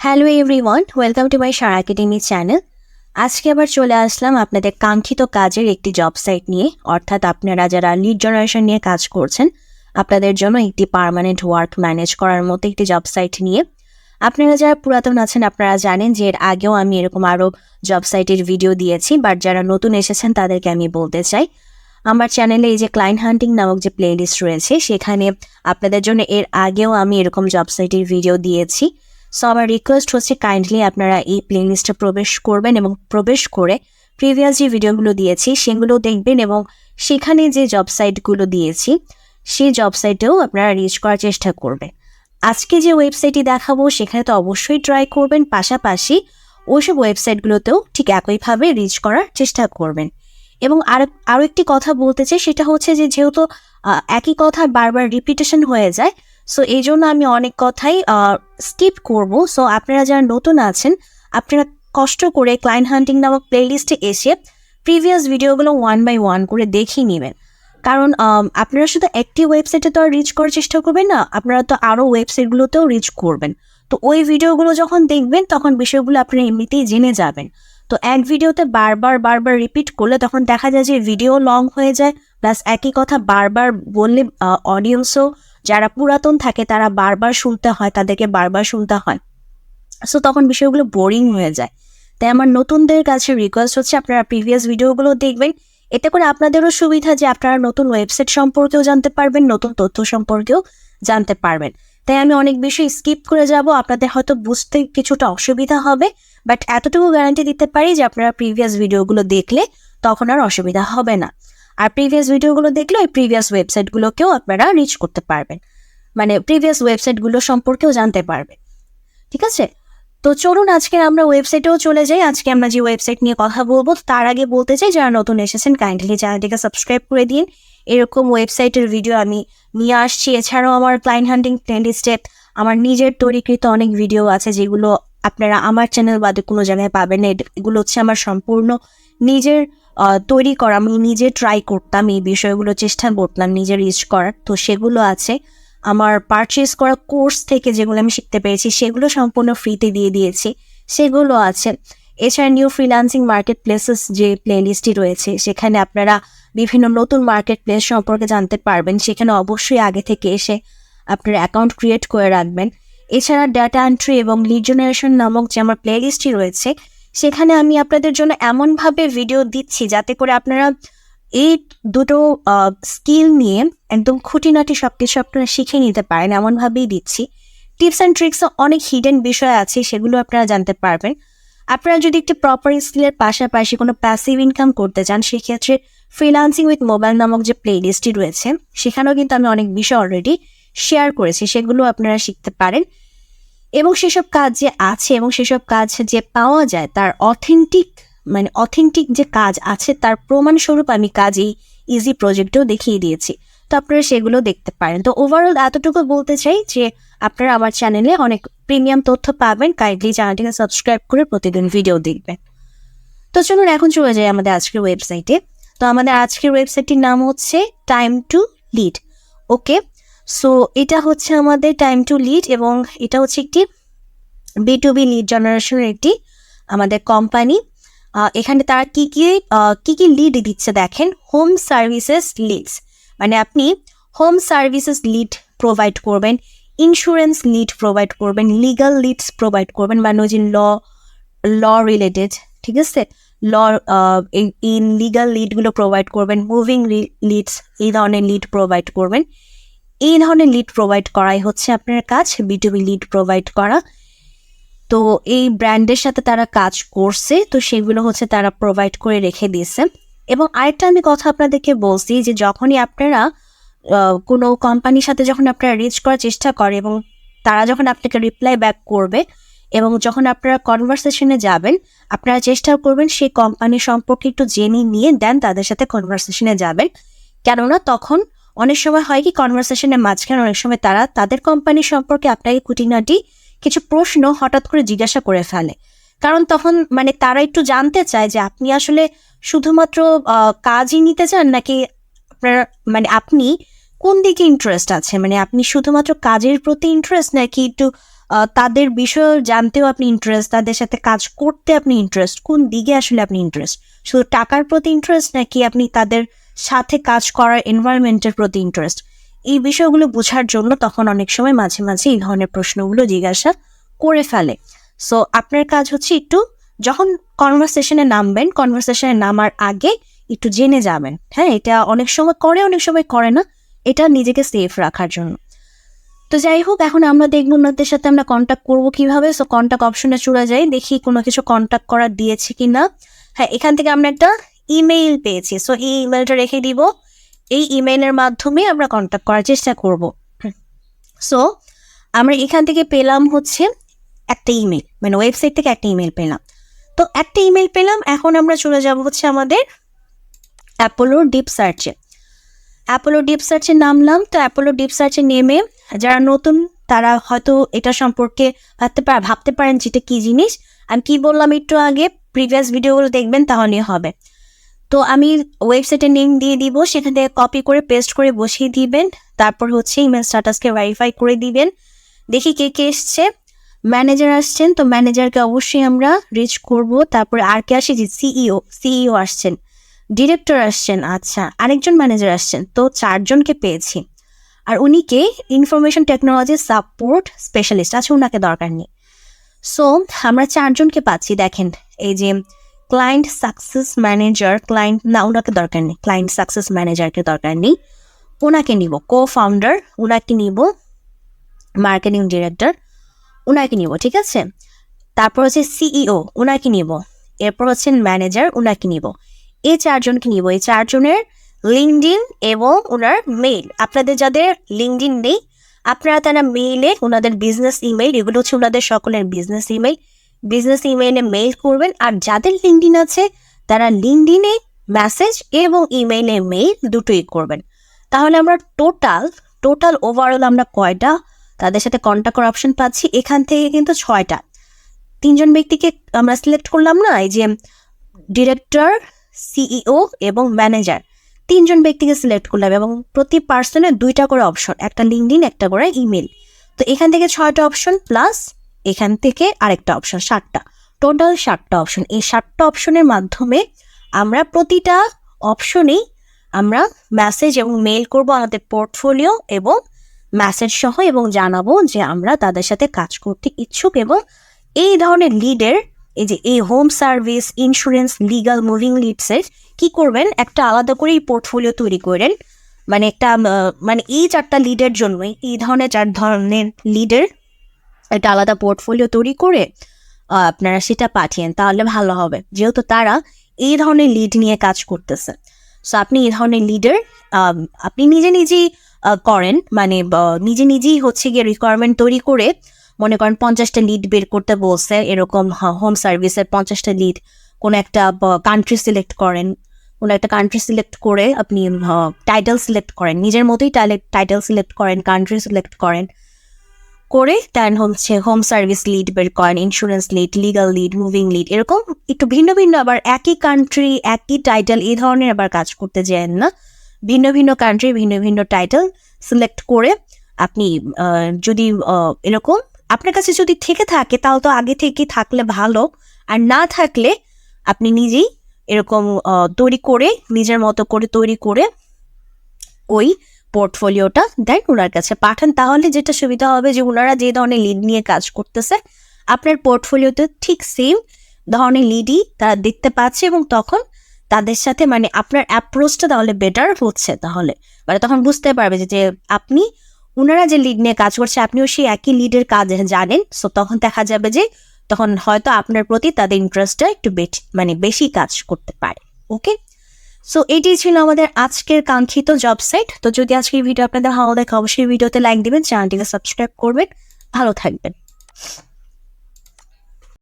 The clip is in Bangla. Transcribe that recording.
Hello everyone, welcome to my Sharah academy channel. আজকে আবার চলে আসলাম আপনাদের কাঙ্ক্ষিত কাজের একটি জব সাইট নিয়ে, অর্থাৎ আপনারা যারা লিড জেনারেশন নিয়ে কাজ করছেন আপনাদের জন্য একটি পার্মানেন্ট ওয়ার্ক ম্যানেজ করার মতো একটি জব সাইট নিয়ে। আপনারা যারা পুরাতন আছেন আপনারা জানেন যে এর আগেও আমি এরকম আরও জব সাইটের ভিডিও দিয়েছি, বাট যারা নতুন এসেছেন তাদেরকে আমি বলতে চাই আমার চ্যানেলে এই যে ক্লায়েন্ট হান্টিং নামক যে প্লেলিস্ট রয়েছে সেখানে আপনাদের জন্য এর আগেও আমি এরকম জব সাইটের ভিডিও দিয়েছি। সো আমার রিকোয়েস্ট হচ্ছে কাইন্ডলি আপনারা এই প্লেলিস্টে প্রবেশ করবেন এবং প্রবেশ করে প্রিভিয়াস যে ভিডিওগুলো দিয়েছি সেগুলো দেখবেন এবং সেখানে যে জব সাইটগুলো দিয়েছি সেই জব সাইটেও আপনারা রিচ করার চেষ্টা করবেন। আজকে যে ওয়েবসাইটটি দেখাবো সেখানে তো অবশ্যই ট্রাই করবেন, পাশাপাশি ওইসব ওয়েবসাইটগুলোতেও ঠিক একইভাবে রিচ করার চেষ্টা করবেন। এবং আরও একটি কথা বলতে চাই, সেটা হচ্ছে যে যেহেতু একই কথা বারবার রিপিটেশন হয়ে যায়, সো এই জন্য আমি অনেক কথাই স্কিপ করব। সো আপনারা যারা নতুন আছেন আপনারা কষ্ট করে ক্লায়েন্ট হান্টিং নামক প্লেলিস্টে এসে প্রিভিয়াস ভিডিওগুলো 1 বাই 1 করে দেখিয়ে নেবেন, কারণ আপনারা শুধু একটি ওয়েবসাইটে তো আর রিচ করার চেষ্টা করবেন না, আপনারা তো আরও ওয়েবসাইটগুলোতেও রিচ করবেন। তো ওই ভিডিওগুলো যখন দেখবেন তখন বিষয়গুলো আপনারা এমনিতেই জেনে যাবেন। তো এক ভিডিওতে বারবার রিপিট করলে তখন দেখা যায় যে ভিডিও লং হয়ে যায়, প্লাস একই কথা বারবার বললে অডিয়েন্সও যারা পুরাতন থাকে তারা বারবার শুনতে হয়, তাদেরকে বারবার শুনতে হয়। সো তখন বিষয়গুলো বোরিং হয়ে যায়। তাই আমার নতুনদের কাছে রিকোয়েস্ট হচ্ছে আপনারা প্রিভিয়াস ভিডিওগুলো দেখবেন, এতে করে আপনাদেরও সুবিধা যে আপনারা নতুন ওয়েবসাইট সম্পর্কেও জানতে পারবেন, নতুন তথ্য সম্পর্কেও জানতে পারবেন। তাই আমি অনেক বিষয় স্কিপ করে যাব, আপনাদের হয়তো বুঝতে কিছুটা অসুবিধা হবে, বাট এতটুকু গ্যারান্টি দিতে পারি যে আপনারা প্রিভিয়াস ভিডিওগুলো দেখলে তখন আর অসুবিধা হবে না। আর প্রিভিয়াস ভিডিওগুলো দেখলে ওই প্রিভিয়াস ওয়েবসাইটগুলোকেও আপনারা রিচ করতে পারবেন, মানে প্রিভিয়াস ওয়েবসাইটগুলো সম্পর্কেও জানতে পারবেন। ঠিক আছে, তো চলুন আজকে আমরা ওয়েবসাইটেও চলে যাই। আজকে আমরা যে ওয়েবসাইট নিয়ে কথা বলবো তার আগে বলতে চাই যারা নতুন এসেছেন কাইন্ডলি চ্যানেলটিকে সাবস্ক্রাইব করে দিন। এরকম ওয়েবসাইটের ভিডিও আমি নিয়ে আসছি। এছাড়াও আমার ক্লায়েন্ট হান্টিং প্লেলিস্টে আমার নিজের তৈরিকৃত অনেক ভিডিও আছে যেগুলো আপনারা আমার চ্যানেল বাদে কোনো জায়গায় পাবেন না। এগুলো হচ্ছে আমার সম্পূর্ণ নিজের তৈরি করা, আমি নিজে ট্রাই করতাম, এই বিষয়গুলো চেষ্টা করতাম নিজে রিচ করার। তো সেগুলো আছে আমার পারচেস করা কোর্স থেকে, যেগুলো আমি শিখতে পেরেছি সেগুলো সম্পূর্ণ ফ্রিতে দিয়ে দিয়েছি, সেগুলো আছে। এছাড়া নিউ ফ্রিল্যান্সিং মার্কেট প্লেসেস যে প্লেলিস্টটি রয়েছে সেখানে আপনারা বিভিন্ন নতুন মার্কেট প্লেস সম্পর্কে জানতে পারবেন, সেখানে অবশ্যই আগে থেকে এসে আপনার অ্যাকাউন্ট ক্রিয়েট করে রাখবেন। এছাড়া ডাটা এন্ট্রি এবং লিড জেনারেশন নামক যে আমার প্লেলিস্টটি রয়েছে সেখানে আমি আপনাদের জন্য এমনভাবে ভিডিও দিচ্ছি যাতে করে আপনারা এই দুটো স্কিল নিয়ে একদম খুঁটিনাটি সব কিছু আপনারা শিখে নিতে পারেন, এমনভাবেই দিচ্ছি। টিপস অ্যান্ড ট্রিক্সও অনেক হিডেন বিষয় আছে, সেগুলো আপনারা জানতে পারবেন। আপনারা যদি একটি প্রপার স্কিলের পাশাপাশি কোনো প্যাসিভ ইনকাম করতে চান সেক্ষেত্রে ফ্রিল্যান্সিং উইথ মোবাইল নামক যে প্লেলিস্টটি রয়েছে সেখানেও কিন্তু আমি অনেক বিষয় অলরেডি শেয়ার করেছি, সেগুলো আপনারা শিখতে পারেন। এবং সেসব কাজ যে আছে এবং সেসব কাজ যে পাওয়া যায় তার অথেন্টিক যে কাজ আছে তার প্রমাণস্বরূপ আমি কাজ এই ইজি প্রজেক্টেও দেখিয়ে দিয়েছি, তো আপনারা সেগুলো দেখতে পারেন। তো ওভারঅল এতটুকু বলতে চাই যে আপনারা আমার চ্যানেলে অনেক প্রিমিয়াম তথ্য পাবেন, কাইন্ডলি চ্যানেলটিকে সাবস্ক্রাইব করে প্রতিদিন ভিডিও দেখবেন। তো চলুন এখন চলে যাই আমাদের আজকের ওয়েবসাইটে। তো আমাদের আজকের ওয়েবসাইটটির নাম হচ্ছে time to lead. Okay, so এটা হচ্ছে আমাদের টাইম টু লিড এবং এটা হচ্ছে একটি B2B লিড জেনারেশনের একটি আমাদের কোম্পানি। এখানে তারা কি কি লিড দিচ্ছে দেখেন। হোম সার্ভিসেস লিডস, মানে আপনি হোম সার্ভিসেস লিড প্রোভাইড করবেন, ইন্স্যুরেন্স লিড প্রোভাইড করবেন, লিগাল লিডস প্রোভাইড করবেন, মানে ওই যে ল রিলেটেড, ঠিক আছে, এই লিগাল লিডগুলো প্রোভাইড করবেন, মুভিং লিডস এই ধরনের লিড প্রোভাইড করবেন। এই ধরনের লিড প্রোভাইড করাই হচ্ছে আপনার কাজ, B2B লিড প্রোভাইড করা। তো এই ব্র্যান্ডের সাথে তারা কাজ করছে, তো সেগুলো হচ্ছে তারা প্রোভাইড করে রেখে দিয়েছে। এবং আরেকটা আমি কথা আপনাদেরকে বলছি যে যখনই আপনারা কোনো কোম্পানির সাথে যখন আপনারা রিচ করার চেষ্টা করে এবং তারা যখন আপনাকে রিপ্লাই ব্যাক করবে এবং যখন আপনারা কনভারসেশনে যাবেন আপনারা চেষ্টা করবেন সেই কোম্পানি সম্পর্কে একটু জেনে নিয়ে দেন তাদের সাথে কনভারসেশনে যাবেন। কেননা তখন অনেক সময় হয় কি কনভারসেশনের মাঝখানে অনেক সময় তারা তাদের কোম্পানি সম্পর্কে আপনাকে খুঁটিনাটি কিছু প্রশ্ন হঠাৎ করে জিজ্ঞাসা করে ফেলে, কারণ তখন মানে তারা একটু জানতে চায় যে আপনি আসলে শুধুমাত্র কাজই নিতে চান নাকি আপনার মানে আপনি কোন দিকে ইন্টারেস্ট আছে, মানে আপনি শুধুমাত্র কাজের প্রতি ইন্টারেস্ট নাকি একটু তাদের বিষয়ে জানতেও আপনি ইন্টারেস্ট, তাদের সাথে কাজ করতে আপনি ইন্টারেস্ট, কোন দিকে আসলে আপনি ইন্টারেস্ট, শুধু টাকার প্রতি ইন্টারেস্ট নাকি আপনি তাদের সাথে কাজ করার এনভায়রনমেন্টের প্রতি ইন্টারেস্ট, এই বিষয়গুলো বোঝার জন্য তখন অনেক সময় মাঝে মাঝে এই ধরনের প্রশ্নগুলো জিজ্ঞাসা করে ফেলে। সো আপনার কাজ হচ্ছে একটু যখন কনভারসেশনে নামবেন, কনভারসেশনে নামার আগে একটু জেনে যাবেন। হ্যাঁ, এটা অনেক সময় করে, অনেক সময় করে না, এটা নিজেকে সেফ রাখার জন্য। তো যাই হোক, এখন আমরা দেখবো ওনাদের সাথে আমরা কন্ট্যাক্ট করবো কিভাবে। সো কন্ট্যাক্ট অপশনে চলে যাই, দেখি কোনো কিছু কন্ট্যাক্ট করার দিয়েছি কিনা। হ্যাঁ, এখান থেকে আমরা একটা ইমেইল পেয়েছি। সো এই ইমেইলটা রেখে দিব, এই ইমেইলের মাধ্যমে আমরা কন্ট্যাক্ট করার চেষ্টা করব। সো আমরা এখান থেকে পেলাম হচ্ছে একটা ইমেইল, মানে ওয়েবসাইট থেকে একটা ইমেইল পেলাম। তো একটা ইমেইল পেলাম, এখন আমরা চলে যাব হচ্ছে আমাদের অ্যাপোলো ডিপ সার্চে। অ্যাপোলো ডিপ সার্চে নামলাম। তো অ্যাপোলো ডিপ সার্চে নেমে যারা নতুন তারা হয়তো এটা সম্পর্কে ভাবতে পারেন যেটা কী জিনিস। আমি কি বললাম একটু আগে, প্রিভিয়াস ভিডিওগুলো দেখবেন তাহলে হবে। তো আমি ওয়েবসাইটের লিঙ্ক দিয়ে দিব, সেখান থেকে কপি করে পেস্ট করে বসিয়ে দিবেন। তারপর হচ্ছে ইমেল স্ট্যাটাসকে ভেরিফাই করে দিবেন। দেখি কে কে এসছে। ম্যানেজার আসছেন, তো ম্যানেজারকে অবশ্যই আমরা রিচ করব। তারপরে আর কে আসে, যে সিইও আসছেন, ডিরেক্টর আসছেন, আচ্ছা আরেকজন ম্যানেজার আসছেন। তো 4 জনকে পেয়েছি। আর উনিকে ইনফরমেশন টেকনোলজি সাপোর্ট স্পেশালিস্ট আছে, ওনাকে দরকার নেই। সো আমরা 4 জনকে পাচ্ছি। দেখেন এই যে ক্লায়েন্ট সাকসেস ম্যানেজার, ক্লায়েন্ট না, ওনাকে দরকার নেই, ক্লায়েন্ট সাকসেস ম্যানেজারকে দরকার নেই, ওনাকে নিব। কো ফাউন্ডার ওনাকে নিব, মার্কেটিং ডিরেক্টর ওনাকে নিব, ঠিক আছে। তারপর হচ্ছে সিইও ওনাকে নিব, এরপর হচ্ছে ম্যানেজার ওনাকে নিব। এই 4 জনকে নিব। এই 4 জনের লিঙ্কডইন এবং ওনার মেইল, আপনাদের যাদের লিঙ্কডইন নেই আপনারা তারা মেইলে ওনাদের বিজনেস ইমেইল, এগুলো হচ্ছে ওনাদের সকলের বিজনেস ইমেইল, বিজনেস ইমেইলে মেইল করবেন। আর যাদের লিঙ্কডইন আছে তারা লিঙ্কডইনে মেসেজ এবং ইমেইলে মেইল দুটোই করবেন। তাহলে আমরা টোটাল ওভারঅল আমরা কয়টা তাদের সাথে কন্ট্যাক্ট করার অপশন পাচ্ছি, এখান থেকে কিন্তু 6টা। 3 জন ব্যক্তিকে আমরা সিলেক্ট করলাম না, এই যে ডিরেক্টর, সিইও এবং ম্যানেজার, 3 জন ব্যক্তিকে সিলেক্ট করলাম এবং প্রতি পার্সনের 2টা করে অপশন, একটা লিঙ্কডইন একটা করে ইমেল। তো এখান থেকে 6টা অপশন প্লাস এখান থেকে আরেকটা অপশন, 7টা, টোটাল 7টা অপশন। এই 7টা অপশনের মাধ্যমে আমরা প্রতিটা অপশনেই আমরা মেসেজ এবং মেইল করব আমাদের পোর্টফোলিও এবং মেসেজ সহ, এবং জানাবো যে আমরা তাদের সাথে কাজ করতে ইচ্ছুক। এবং এই ধরনের লিডের, এই যে এই home service, insurance, legal, moving লিডসের কি করবেন, একটা আলাদা করে এই পোর্টফোলিও তৈরি করেন। মানে একটা মানে এই 4টা লিডের জন্যই, এই ধরনের 4 ধরনের লিডের একটা আলাদা পোর্টফোলিও তৈরি করে আপনারা সেটা পাঠিয়েন, তাহলে ভালো হবে, যেহেতু তারা এই ধরনের লিড নিয়ে কাজ করতেছে। সো আপনি এই ধরনের লিডার আপনি নিজেই করেন, মানে নিজেই হচ্ছে গিয়ে রিকোয়ারমেন্ট তৈরি করে, মনে করেন 50টা লিড বের করতে বলছে, এরকম হোম সার্ভিসের 50টা লিড, কোনো একটা কান্ট্রি সিলেক্ট করেন, কোনো একটা কান্ট্রি সিলেক্ট করে আপনি টাইটেল সিলেক্ট করেন, নিজের মতোই টাইটেল সিলেক্ট করেন, কান্ট্রি সিলেক্ট করেন, করে দেন হচ্ছে হোম সার্ভিস লিড বের করেন, insurance lead, legal lead, moving lead, এরকম একটু ভিন্ন ভিন্ন, আবার একই কান্ট্রি একই টাইটেল এই ধরনের আবার কাজ করতে যান না, ভিন্ন ভিন্ন কান্ট্রি ভিন্ন ভিন্ন টাইটেল সিলেক্ট করে আপনি যদি এরকম আপনার কাছে যদি থেকে থাকে তাহলে তো আগে থেকে থাকলে ভালো, আর না থাকলে আপনি নিজেই এরকম তৈরি করে নিজের মতো করে তৈরি করে ওই পোর্টফোলিওটা দেন ওনার কাছে পাঠান। তাহলে যেটা সুবিধা হবে যে ওনারা যে ধরনের লিড নিয়ে কাজ করতেছে আপনার পোর্টফোলিওতে ঠিক সেম ধরনের লিডই তারা দেখতে পাচ্ছে, এবং তখন তাদের সাথে মানে আপনার অ্যাপ্রোচটা তাহলে বেটার হচ্ছে, তাহলে মানে তখন বুঝতে পারবে যে আপনি ওনারা যে লিড নিয়ে কাজ করছে আপনিও সেই একই লিডের কাজ জানেন। সো তখন দেখা যাবে যে তখন হয়তো আপনার প্রতি তাদের ইন্টারেস্টটা একটু বেশি কাজ করতে পারে। ওকে, সো এটি ছিল আমাদের আজকের কাঙ্ক্ষিত জব সাইট। তো যদি আজকের ভিডিও আপনাদের ভালো লাগে অবশ্যই ভিডিওতে লাইক দিবেন, চ্যানেলটিকে সাবস্ক্রাইব করবেন। ভালো থাকবেন।